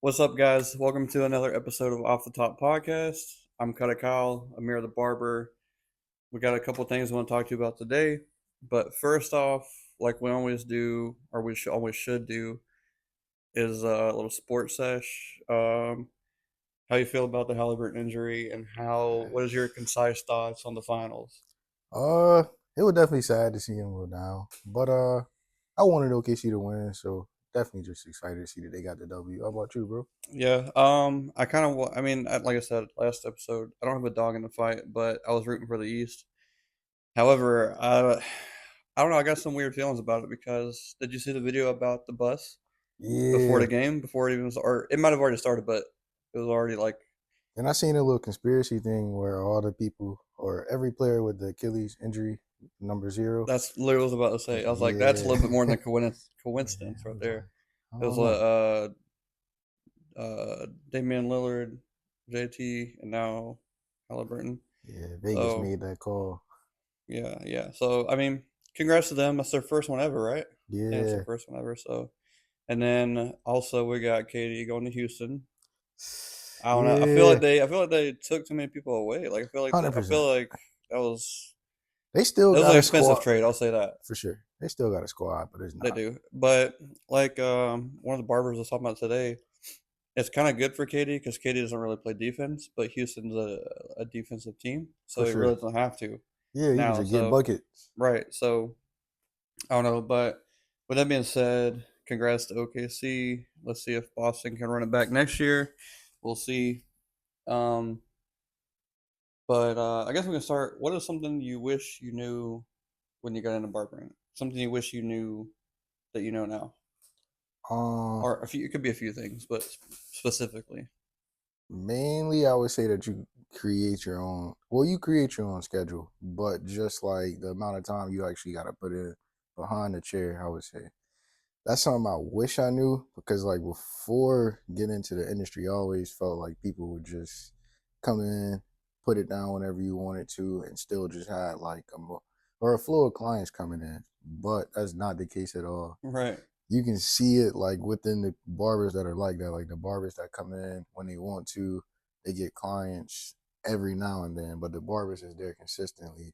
What's up, guys? Welcome to another episode of Off the Top Podcast. I'm Cutter Kyle, Amir the Barber. We got a couple things I want to talk to you about today. But first off, like we always do, or we always should do, is a little sports sesh. How you feel about the Halliburton injury, and what is your concise thoughts on the finals? Uh, it was definitely sad to see him go down, but I wanted OKC to win, so definitely just excited to see that they got the W. How about you, bro? Yeah, I kind of, like I said last episode, I don't have a dog in the fight, but I was rooting for the East. However, I don't know. I got some weird feelings about it because did you see the video about the bus before the Yeah, game? Before it even or it might have already started, but it was already like and I seen a little conspiracy thing where all the people or every player with the Achilles injury number 0. that's literally what I was about to say. I was like, that's a Yeah, little bit more than a yeah. coincidence I right was there. like, I It was don't know. Damian Lillard, JT, and now Halliburton. Yeah, Vegas So made that call. yeah, yeah. So I mean, congrats to them. That's their first one ever, right? I think it's their Yeah, first one ever. So and then also we got Katie going to Houston. I don't know. yeah, I feel like they took too many people away. Like I feel 100%. like that was They still that was got an a expensive squad trade. I'll say that for sure. They still got a squad, but it's they not. do. But like one of the barbers was talking about today, it's kind of good for Katie because Katie doesn't really play defense, but Houston's a defensive team, For so he really sure. doesn't have to Yeah, you can now. just get So buckets. right. So I don't know. But with that being said, congrats to OKC. Let's see if Boston can run it back next year. We'll see. Um, But I guess we can start. What is something you wish you knew when you got into barbering? Something you wish you knew that you know now, Um, or a few. It could be a few things, but specifically, Mainly I would say that you create your own. Well, you create your own schedule, but just like the amount of time you actually got to put in behind the chair, I would say that's something I wish I knew because like before getting into the industry, I always felt like people would just come in, put it down whenever you wanted to, and still just had like or a flow of clients coming in. But that's not the case at all. right? You can see it like within the barbers that are like that, like the barbers that come in when they want to, they get clients every now and then, but the barbers is there consistently.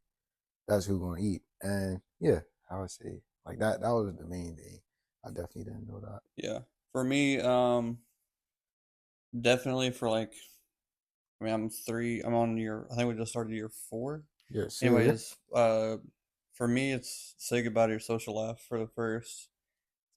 That's who gonna eat. And yeah, I would say like that was the main thing. I definitely didn't know that. Yeah. For me, definitely for like. I mean, I'm three. I'm on year. I think we just started year four. Yes, sir. Anyways, for me, it's say goodbye to your social life for the first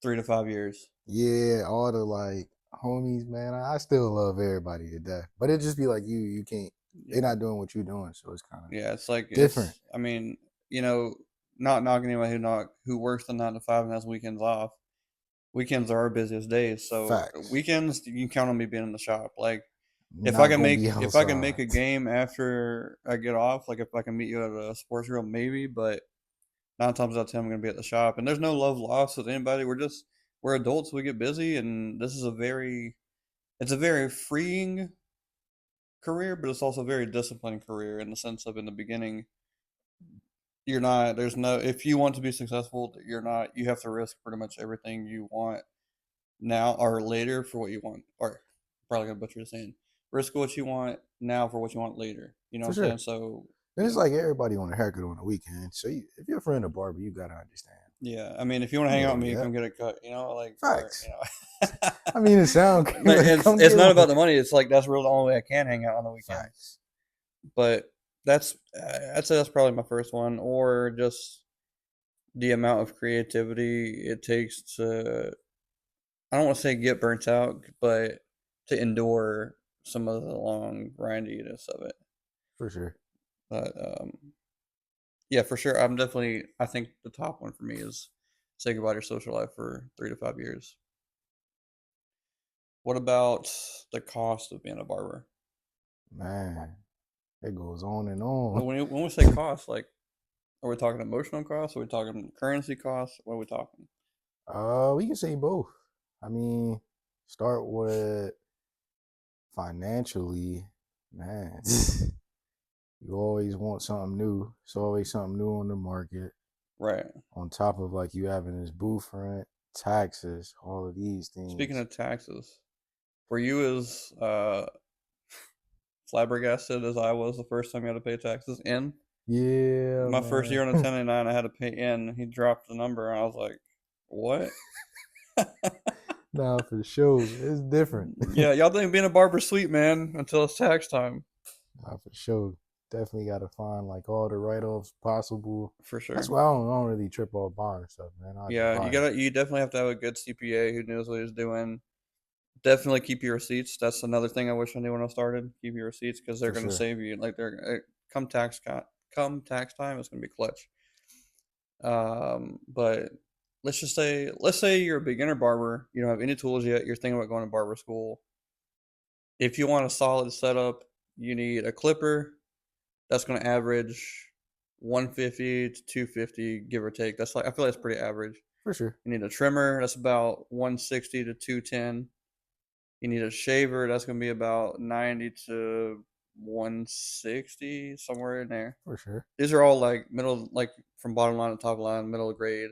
3 to 5 years. Yeah, all the like homies, man. I still love everybody to death. But it just be like you can't they're Yeah. not doing what you're doing, so it's kinda Yeah, it's like different. it's. I mean, you know, not knocking anyone who works the 9 to 5 and has weekends off. Weekends are our busiest days, so Facts. weekends you can count on me being in the shop. Like Not gonna be if I can outside. make a game after I get off, like if I can meet you at a sports grill, maybe. But 9 times out of 10, I'm gonna be at the shop, and there's no love lost with anybody. We're adults. We get busy, and this is a very freeing career, but it's also a very disciplined career in the sense of in the beginning you're not there's no if you want to be successful you're not you have to risk pretty much everything you want now or later for what you want or probably gonna butcher the saying risk what you want now for what you want later, you know what For I'm saying? sure. So And it's like everybody on a haircut on the weekend. So if you're a friend of barber, you gotta understand. yeah, I mean if you want to You hang know out where with we me at. come get a cut, you know, like or Facts. you know. I mean, it sound But like come it's get not about one. the money, it's like that's really the only way I can hang out on the weekends. Facts. But that's I'd say that's probably my first one, or just the amount of creativity it takes to I don't want to say get burnt out, but to endure some of the long grindiness of it. For sure. But yeah, for sure, I think the top one for me is say goodbye to your social life for 3 to 5 years. What about the cost of being a barber? Man, it goes on and on. When we say cost, like, are we talking emotional costs? Are we talking currency costs? What are we talking? We can say both. I mean, start with financially, man. You always want something new. It's always something new on the market. Right. On top of like you having this booth rent, taxes, all of these Speaking things. of taxes, Were you as flabbergasted as I was the first time you had to pay taxes in? Yeah, My first year man. on a 1099, I had to pay in. He dropped the number, and I was like, "What?" Nah, for sure. It's different. Yeah, y'all think being a barber sweet, man, until it's tax time. Nah, for sure. Definitely got to find like all the write offs possible. For That's sure. why I don't really trip off buying stuff, man. I just Yeah, buy it. you definitely have to have a good CPA who knows what he's doing. Definitely keep your receipts. That's another thing I wish I knew when I started. Keep your receipts because they're For going to sure. save you. Like come come tax time, it's going to be clutch. But let's say you're a beginner barber. You don't have any tools yet. You're thinking about going to barber school. If you want a solid setup, you need a clipper. That's going to average 150 to 250, give or take. That's like I feel like that's pretty average. For sure. You need a trimmer. That's about 160 to 210. You need a shaver. That's going to be about 90 to 160, somewhere in there. For sure. These are all like middle, like from bottom line to top line, middle grade.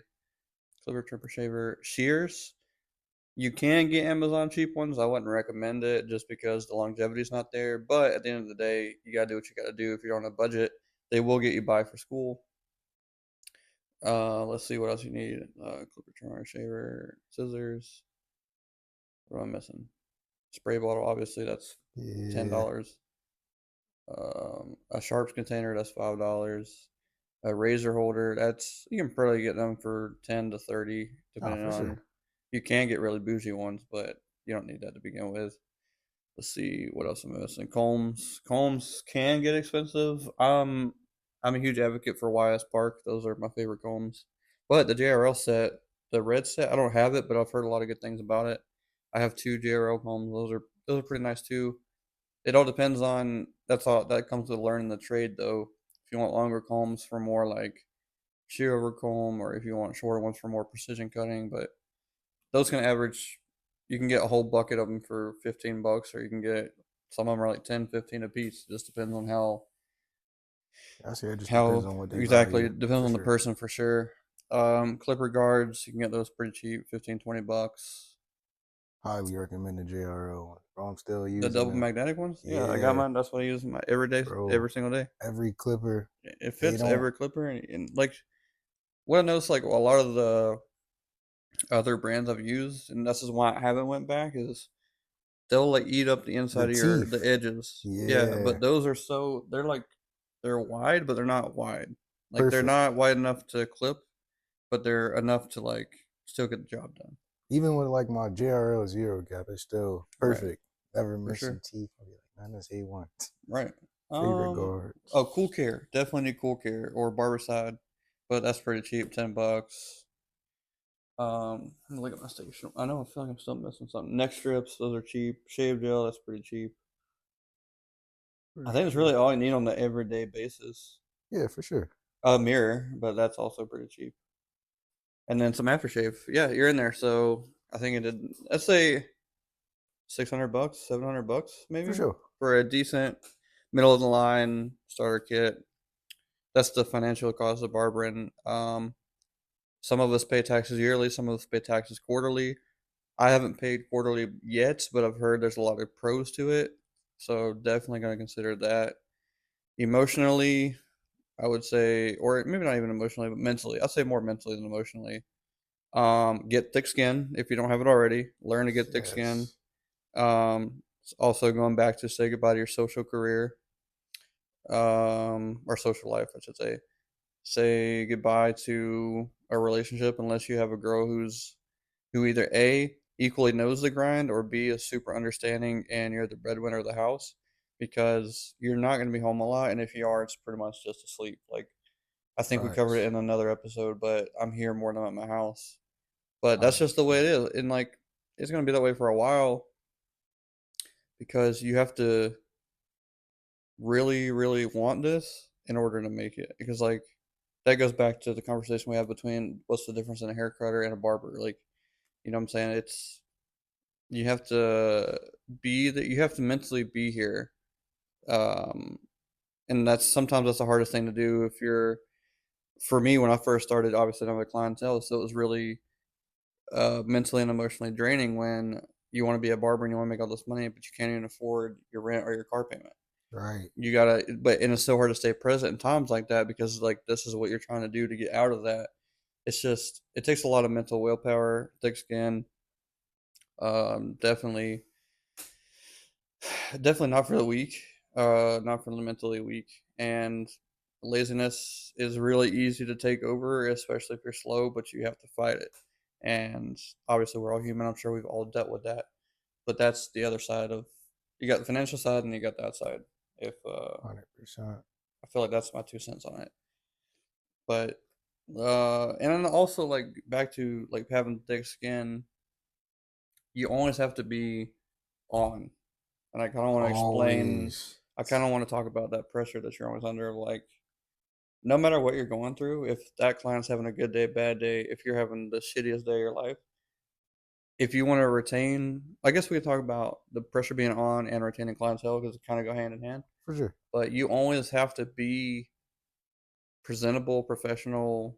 Clipper, trimmer, shaver, shears. You can get Amazon cheap ones. I wouldn't recommend it just because the longevity's not there. But at the end of the day, you gotta do what you gotta do. If you're on a budget, they will get you by for school. Let's see what else you need. Clipper, trimmer, shaver, scissors. What am I missing? Spray bottle, obviously that's ten Yeah. dollars. A sharps container, that's $5. A razor holder, that's you can probably get them for 10 to 30, Nah, depending for on. sure. You can get really bougie ones, but you don't need that to begin with. Let's see what else I'm missing. Combs can get expensive. I'm a huge advocate for YS Park. Those are my favorite combs. But the JRL set, the red set, I don't have it, but I've heard a lot of good things about it. I have two JRL combs. Those are pretty nice too. It all depends on that's all that comes with learning the trade though. If you want longer combs for more like shear over comb, or if you want shorter ones for more precision cutting, but those can average. You can get a whole bucket of them for $15, or you can get some of them are like 10, 15 a piece. It just depends on I say it just depends how on what they exactly. value. It depends For on the sure. person for sure. Clipper guards, you can get those pretty cheap, 15, $20. Highly recommend the JRO one. Bro, I'm still The using double them. magnetic ones, yeah, I got Yeah, mine. That's what I use my every day, bro. every single day. Every clipper, It they fits don't. every clipper, and like what I noticed, like a lot of the other brands I've used, and this is why I haven't went back, is they'll like eat up the The inside of the teeth. edges. Yeah, Yeah. but those are they're wide, but they're not wide. Like they're Perfect. not wide enough to clip, but they're enough to like still get the job done. Even with like my JRL zero gap, it's still Right, perfect. Never for missing sure. teeth. I'll be like, man, that's A1. Right. Favorite Um. guards. Oh, Cool Care. Definitely need Cool Care or Barbicide, but that's pretty cheap. $10. Let me look at my station. I know I feel like I'm still missing something. Neck strips. Those are cheap. Shave gel. That's pretty cheap. For I think it's sure. really all you need on the everyday basis. Yeah, for sure. A mirror, but that's also pretty cheap. And then some aftershave. Yeah, you're in there. So I think it did. Let's say $600, $700, For maybe sure. for a decent middle of the line starter kit. That's the financial cost of barbering. Some of us pay taxes yearly. Some of us pay taxes quarterly. I haven't paid quarterly yet, but I've heard there's a lot of pros to it. So definitely going to consider that. Emotionally, I would say, or maybe not even emotionally, but mentally. I'll say more mentally than emotionally. Get thick skin if you don't have it already. Learn to get thick skin. Yes. Also going back to say goodbye to your social career, or social life, I should say. Say goodbye to a relationship unless you have a girl who either A equally knows the grind, or B is super understanding and you're the breadwinner of the house, because you're not going to be home a lot, and if you are, it's pretty much just asleep. Like I think we covered it Facts. in another episode, but I'm here more than I'm at my house. But that's just the way it 100%. is, and like it's going to be that way for a while because you have to really, really want this in order to make it. Because like that goes back to the conversation we have between what's the difference in a hair cutter and a barber. Like, you know what I'm saying? It's you have to you have to mentally be here. Um, and that's the hardest thing to do if you're for me when I first started, obviously I don't have a clientele, so it was really mentally and emotionally draining when you want to be a barber and you want to make all this money, but you can't even afford your rent or your car payment. Right. You gotta, and it's so hard to stay present in times like that because like this is what you're trying to do to get out of that. It's just it takes a lot of mental willpower, thick skin. Definitely, definitely not for the weak. Not for the mentally weak. And laziness is really easy to take over, especially if you're slow, but you have to fight it. And obviously, we're all human. I'm sure we've all dealt with that. But that's the other side of you got the financial side and you got that side. If 100%. I feel like that's my 2 cents on it. But and then also like back to like having thick skin, you always have to be on. And I kind of want to explain. Always. I kind of want to talk about that pressure that you're always under. Of like, no matter what you're going through, if that client's having a good day, bad day, if you're having the shittiest day of your life, if you want to retain, I guess we could talk about the pressure being on and retaining clientele because it kind of go hand in hand. For sure. But you always have to be presentable, professional.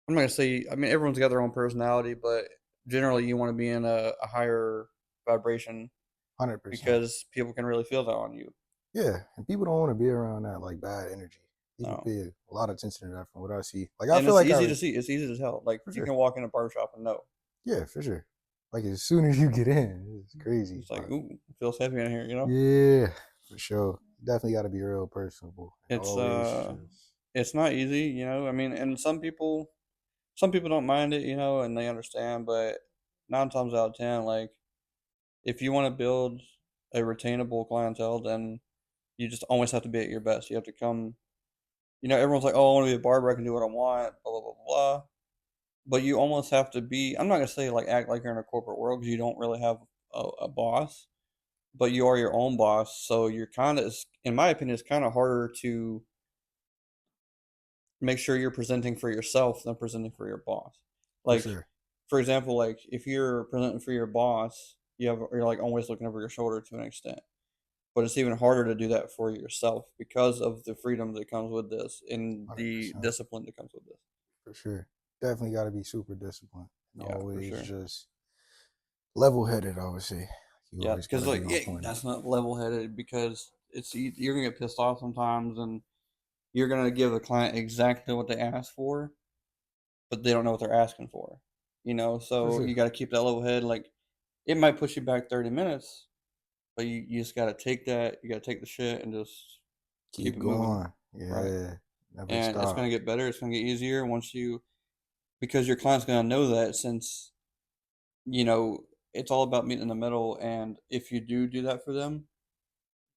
I'm not gonna say. I mean, everyone's got their own personality, but generally, you want to be in a higher vibration 100%. because people can really feel that on you. Yeah, and people don't want to be around that like bad energy. People No, pay a lot of attention to that from what I see. Like I and feel it's like easy to see. It's easy to tell. Like for you sure. can walk in a barbershop and know. Yeah, for sure. Like as soon as you get in, it's crazy. It's like, But ooh, it feels heavy in here. yeah, for sure. Definitely got to be real personable and It's always uh, just it's not easy. I mean, and some people don't mind it. And they understand. But 9 times out of 10, like if you want to build a retainable clientele, then you just always have to be at your best. You have to come. Everyone's like, "Oh, I want to be a barber. I can do what I want." Blah blah blah blah. But you almost have to be. I'm not gonna say like act like you're in a corporate world because you don't really have a boss, but you are your own boss. So you're kind of, in my opinion, it's kind of harder to make sure you're presenting for yourself than presenting for your boss. for Like, sure. for example, like if you're presenting for your boss, you're like always looking over your shoulder to an extent. But it's even harder to do that for yourself because of the freedom that comes with this and the 100%. discipline that comes with this. For sure. Definitely got to be super disciplined and Yeah, for always sure. just level headed, I would say. You Yeah, always got because to like be on yeah, point. that's not level headed because you're gonna get pissed off sometimes and you're gonna give the client exactly what they ask for, but they don't know what they're asking for. For So you sure. got to keep that level head. Like it might push you back 30 minutes, but you just got to take that. You got to take the shit and just keep Keep it moving, going. right? Yeah. Never And it's gonna stop. get better. It's gonna get easier once you because your client's gonna know that since you know it's all about meeting in the middle. And if you do that for them,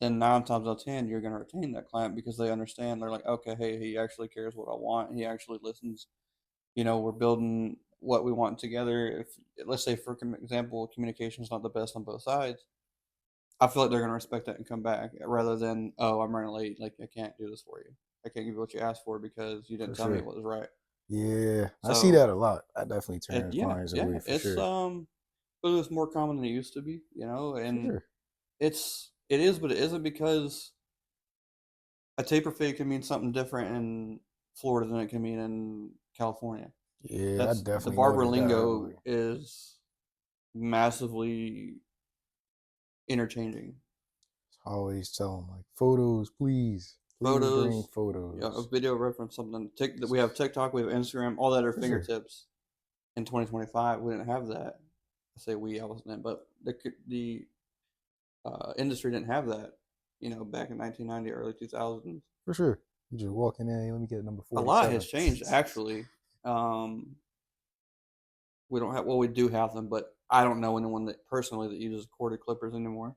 then 9 times out of 10 you're gonna retain that client because they understand. They're like, okay, hey, he actually cares what I want. He actually listens. We're building what we want together. If let's say for example, communication is not the best on both sides, I feel like they're gonna respect that and come back rather than oh I'm running late, like I can't do this for you. I can't give you what you asked for because you For didn't tell me sure. what was right. Yeah. I see So that a lot. That definitely turns yeah, clients yeah, away for sure. but it's more common than it used to be, For and sure. it is, but it isn't because a taper fade can mean something different in Florida than it can mean in California. Yeah, I That's the definitely barber noticed that lingo heavily. is massively interchanging. Always tell them like photos, please. Please bring Photos, a photos. video reference, something. That we have TikTok, we have Instagram, all that are For sure. fingertips. In 2025, we didn't have that. I say we, I wasn't in, but the industry didn't have that. Back in 1990, early 2000s. For sure. You just walking in, let me get number A lot 47. has changed actually. We don't have, well, we do have them, but I don't know anyone that personally that uses corded clippers anymore.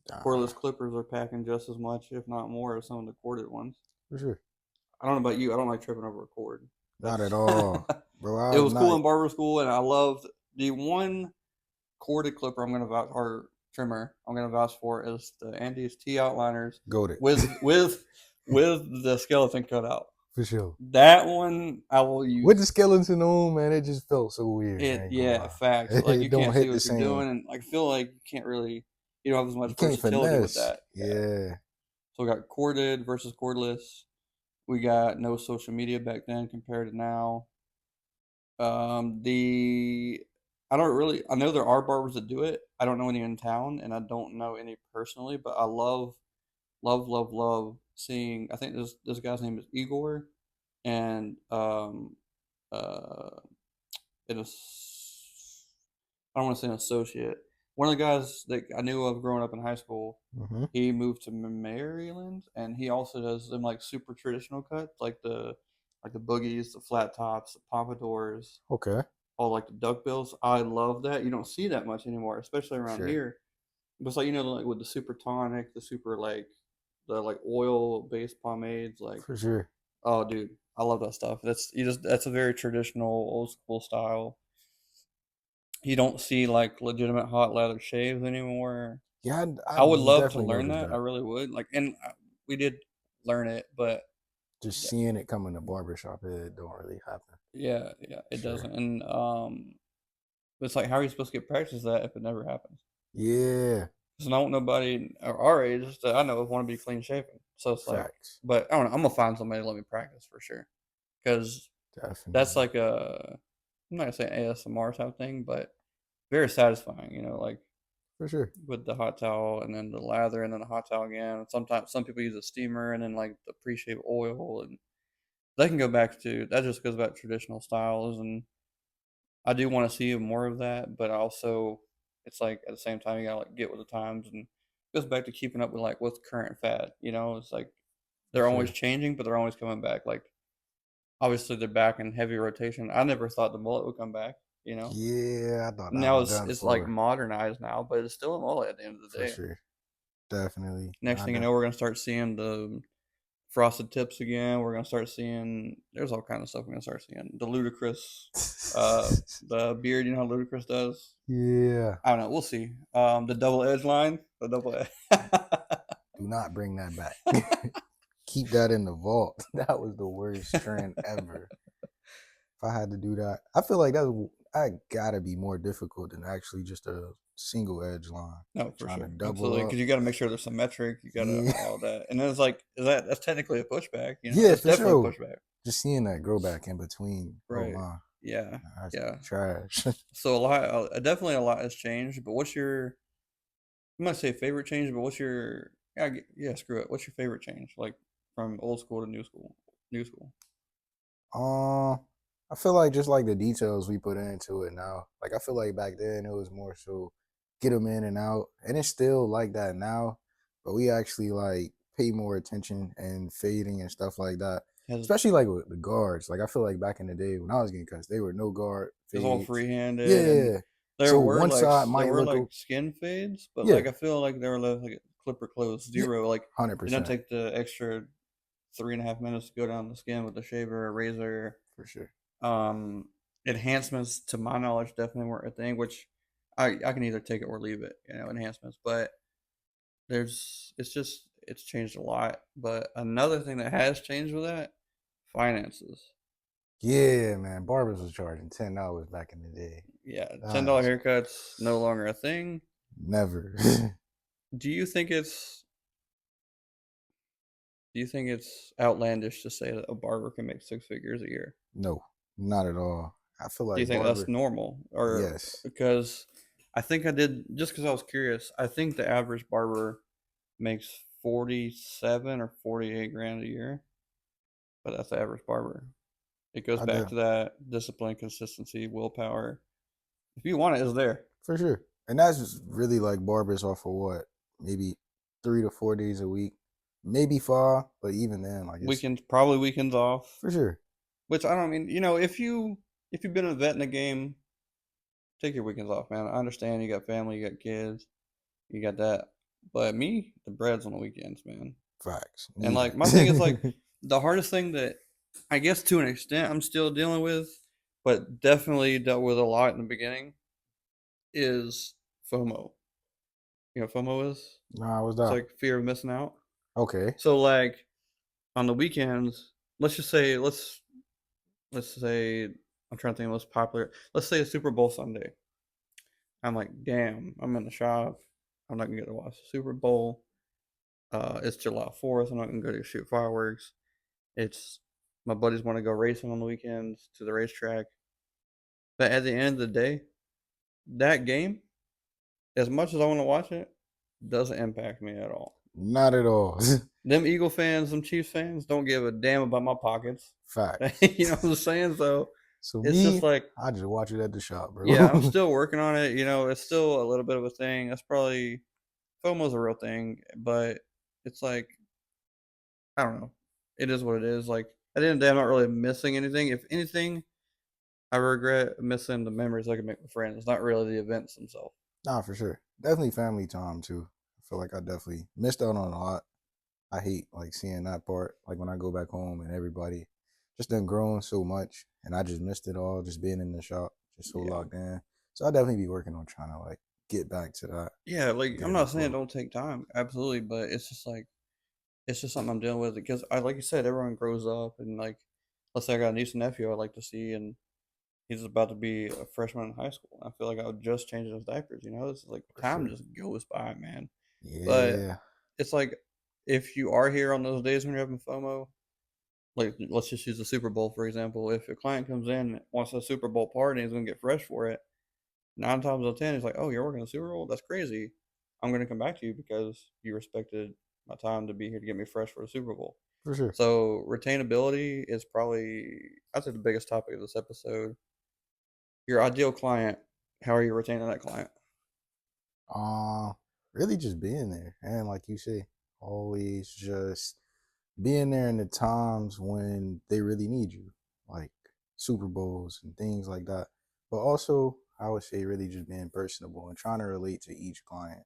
Nah, Cordless clippers are packing just as much, if not more, as some of the corded ones. for sure. I don't know about you. I don't like tripping over a cord. Not at That's all. Bro, it I'm was cool not in barber school, and I loved the one corded clipper. I'm gonna vouch or trimmer. I'm gonna vouch for is the Andes T Outliners goaded. with the skeleton cut out. For sure. That one I will With the use. skeleton on, man, it just felt so weird. I It ain't gonna yeah, lie. facts. Like It you don't can't see hit the what you're same. doing, and I feel like you don't have as You much can't versatility with finesse. that. Yeah. Yeah. So we got corded versus cordless. We got no social media back then compared to now. The I don't really. I know there are barbers that do it. I don't know any in town, and I don't know any personally. But I love seeing. I think this guy's name is Igor, and uh, it is. I don't want to say an associate. One of the guys that I knew of growing up in high school, Hmm. he moved to Maryland, and he also does them like super traditional cuts, like the boogies, the flat tops, the pompadours, Okay, all like the duckbills. I love that. You don't see that much anymore, especially around sure, here. But it's like like with the super tonic, the super the like oil based pomades, like for sure. oh dude, I love that stuff. That's a very traditional old school style. You don't see like legitimate hot leather shaves anymore. Yeah, I would I've love to definitely learn noticed that. I that. really would. We did learn it, but Just seeing it come in the barbershop, it don't really happen. yeah, yeah, it Sure. doesn't. And it's like how are you supposed to get practice that if it never happens? Yeah, Because I don't nobody our age that I know of want to be clean shaven. So it's like, facts. but I don't know. I'm gonna find somebody to let me practice for sure. Because that's Definitely. like I'm not gonna say ASMR type thing, but very satisfying. Like For sure. with the hot towel and then the lather and then the hot towel again. And sometimes some people use a steamer and then like the pre-shave oil and they can go back to that. Just goes back to traditional styles, and I do want to see more of that. But also, it's like at the same time you gotta like get with the times, and it goes back to keeping up with like what's current fad. It's like For they're always sure. changing, but they're always coming back. Like obviously they're back in heavy rotation. I never thought the mullet would come back. Yeah, I thought that Now was it's done it's like for. modernized now, but it's still a mullet at the end of the For day. sure. Definitely. Next thing you know, we're gonna start seeing the frosted tips again. We're gonna start seeing there's all kind of stuff we're gonna start seeing. The ludicrous, the beard. You know how ludicrous does. Yeah. I don't know. We'll see. The double edge line. The double edge. Do not bring that back. Keep that in the vault. That was the worst trend ever. If I had to do that, I feel like I gotta be more difficult than actually just a single edge line. No, for Trying to sure, absolutely. double up. Because you got to make sure they're symmetric. You got to Yeah. all that, and then it's like, that's technically a pushback. Yeah, That's for definitely a sure. pushback. Just seeing that grow back in between. Oh Right. my. Yeah. That's Yeah. trash. So definitely a lot has changed. But what's your? I'm gonna say favorite change, but what's your? Yeah, yeah. Screw it. What's your favorite change? Like from old school to new school. New school. Um, I feel like just like the details we put into it now. Like I feel like back then it was more so get them in and out, and it's still like that now. But we actually like pay more attention and fading and stuff like that. Has Especially like with the guards. Like I feel like back in the day when I was getting cuts, they were no guard is all fades. free-handed, and Yeah. So one side there might were look like skin fades, but yeah, like I feel like they were like clipper close yeah, zero. Like hundred you don't percent take the extra 3.5 minutes to go down the skin with a shaver or razor. for sure. Um, Enhancements, to my knowledge, definitely weren't a thing. Which I can either take it or leave it. Enhancements, but it's changed a lot. But another thing that has changed with that, finances. Yeah, man. Barbers was charging $10 back in the day. Yeah, $10 That's haircuts no longer a thing. never. Do you think it's do you think it's outlandish to say that a barber can make six figures a year? No, not at all. I feel Do you like think that's barber. normal? Or Yes. because I think I did just because I was curious. I think the average barber makes 47 or 48 grand a year, but that's the average barber. It goes I back do to that discipline, consistency, willpower. If you want it, it's there. for sure. And that's just really like barbers off for what? Maybe 3 to 4 days a week. Maybe 5, but even then, like it's Weekends, probably weekends off. for sure. Which I don't mean, if you've been a vet in the game, take your weekends off, man. I understand you got family, you got kids, you got that. But me, the bread's on the weekends, man. Facts. And Need like my thing is like it. the hardest thing that I guess to an extent I'm still dealing with, but definitely dealt with a lot in the beginning is FOMO. You know what FOMO is? Nah, what's It's that? like fear of missing out. Okay. So like on the weekends, let's just say let's say I'm trying to think of the most popular. Let's say a Super Bowl Sunday. I'm like, damn, I'm in the shop. I'm not gonna get to watch the Super Bowl. It's July 4th. I'm not gonna go to shoot fireworks. It's my buddies want to go racing on the weekends to the racetrack. But at the end of the day, that game, as much as I want to watch it, doesn't impact me at all. Not at all. Them Eagle fans, them Chiefs fans don't give a damn about my pockets. Facts. You know what I'm saying? So So it's just me, like, I just watch it at the shop, yeah, I'm bro. still working on it. You know, it's still a little bit of a thing. That's probably FOMO's a real thing, but it's like, I don't know. It is what it is. Like at the end of the day, I'm not really missing anything. If anything, I regret missing the memories I could make with friends. It's not really the events themselves. Nah, for sure. Definitely family time too. I feel like I definitely missed out on a lot. I hate like seeing that part. Like when I go back home and everybody just done grown so much, and I just missed it all. Just being in the shop, just so Yeah. locked in. So I definitely be working on trying to like get back to that, Yeah, like get I'm in the not saying it flow. don't take time, absolutely, but it's just like it's just something I'm dealing with because I like you said, everyone grows up and like let's say I got a niece and nephew I'd like to see and he's about to be a freshman in high school. I feel like I would just change his diapers, you know? It's like For time sure. just goes by, man. But Yeah. it's like if you are here on those days when you're having FOMO, like let's just use the Super Bowl for example. If a client comes in and wants a Super Bowl party and is gonna get fresh for it, 9 times out of 10, he's like, "Oh, you're working the Super Bowl? That's crazy. I'm gonna come back to you because you respected my time to be here to get me fresh for the Super Bowl." For sure. So retainability is probably, I'd say, the biggest topic of this episode. Your ideal client, how are you retaining that client? Uh, really just being there, and like you say, always just being there in the times when they really need you, like Super Bowls and things like that. But also, I would say really just being personable and trying to relate to each client,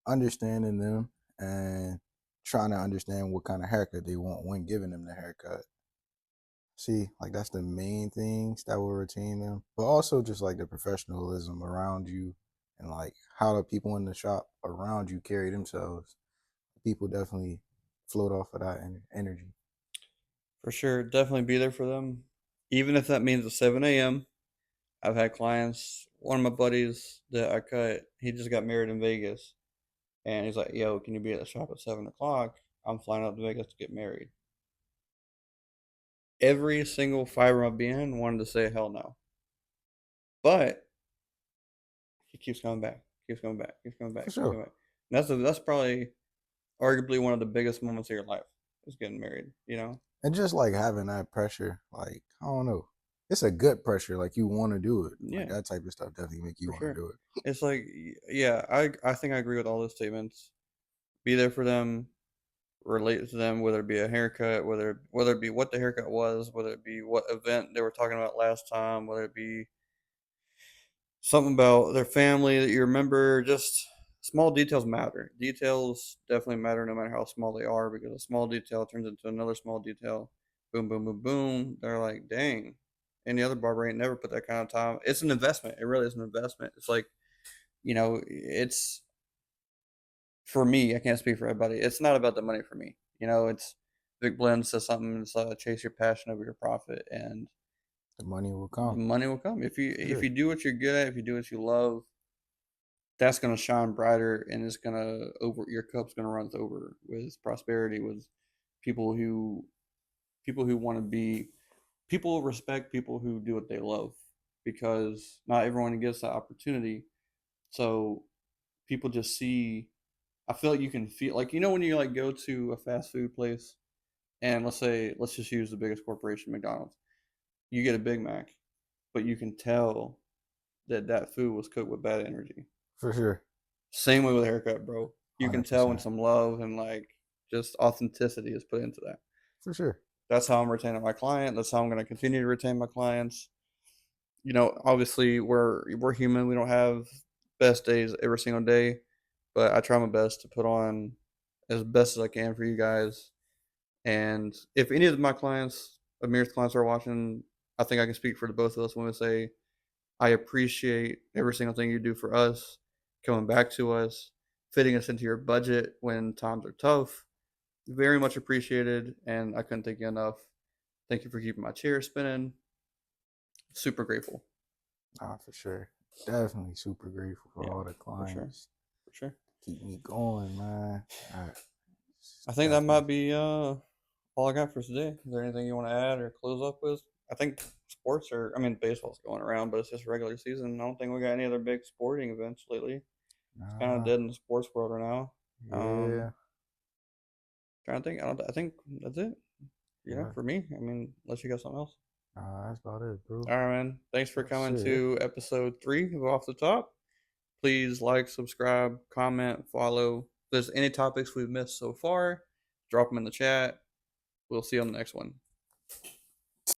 understanding them and trying to understand what kind of haircut they want when giving them the haircut. See, like that's the main things that will retain them, but also just like the professionalism around you and like how the people in the shop around you carry themselves. People definitely float off of that energy. For sure, definitely be there for them, even if that means at 7 a.m. I've had clients. One of my buddies that I cut, he just got married in Vegas, and he's like, "Yo, can you be at the shop at 7 o'clock? I'm flying out to Vegas to get married." Every single fiber of my being wanted to say hell no, but he keeps coming back, keeps coming back, keeps coming For back, keeps sure. coming back. And that's probably arguably one of the biggest moments of your life is getting married. You know? And just like having that pressure, like, I don't know. It's a good pressure, like you want to do it. Like Yeah, that type of stuff definitely make you for want to sure. do it. It's like, yeah, I think I agree with all those statements. Be there for them, relate to them, whether it be a haircut, whether it be what the haircut was, whether it be what event they were talking about last time, whether it be something about their family that you remember. Just small details matter. Details definitely matter no matter how small they are because a small detail turns into another small detail. Boom, boom, boom, boom. They're like, dang, any other barber ain't never put that kind of time. It's an investment. It really is an investment. It's like, it's for me. I can't speak for everybody. It's not about the money for me. It's Vic Blend says something. It's chase your passion over your profit, and The money will the come. money will come if you For if sure. you do what you're good at. If you do what you love, that's going to shine brighter and it's going to over your cup's going to run over with prosperity with people who want to be people respect people who do what they love because not everyone gets that opportunity. So people just see, I feel like you can feel like when you like go to a fast food place and let's just use the biggest corporation, McDonald's. You get a Big Mac, but you can tell that that food was cooked with bad energy. For sure. Same way with a haircut, bro. You can tell when 100%. some love and like just authenticity is put into that. For sure. That's how I'm retaining my client. That's how I'm going to continue to retain my clients. Obviously we're human. We don't have best days every single day, but I try my best to put on as best as I can for you guys. And if any of my clients, Amir's clients, are watching, I think I can speak for the both of us when we say I appreciate every single thing you do for us, coming back to us, fitting us into your budget when times are tough. Very much appreciated, and I couldn't thank you enough. Thank you for keeping my chair spinning. Super grateful. For sure. Definitely super grateful for Yeah, all the for sure, clients. for sure. Keep me going, man. I think that Definitely. might be all I got for today. Is there anything you want to add or close up with? I think sports are. I mean, baseball's going around, but it's just regular season. I don't think we got any other big sporting events lately. It's kind of Nah, dead in the sports world right now. yeah. Trying to think. I think that's it. You know, Yeah. for me. I mean, unless you got something else. That's about it, bro. All right, man. Thanks for That's coming it. to episode 3 of Off the Top. Please like, subscribe, comment, follow. If there's any topics we've missed so far, drop them in the chat. We'll see you on the next one.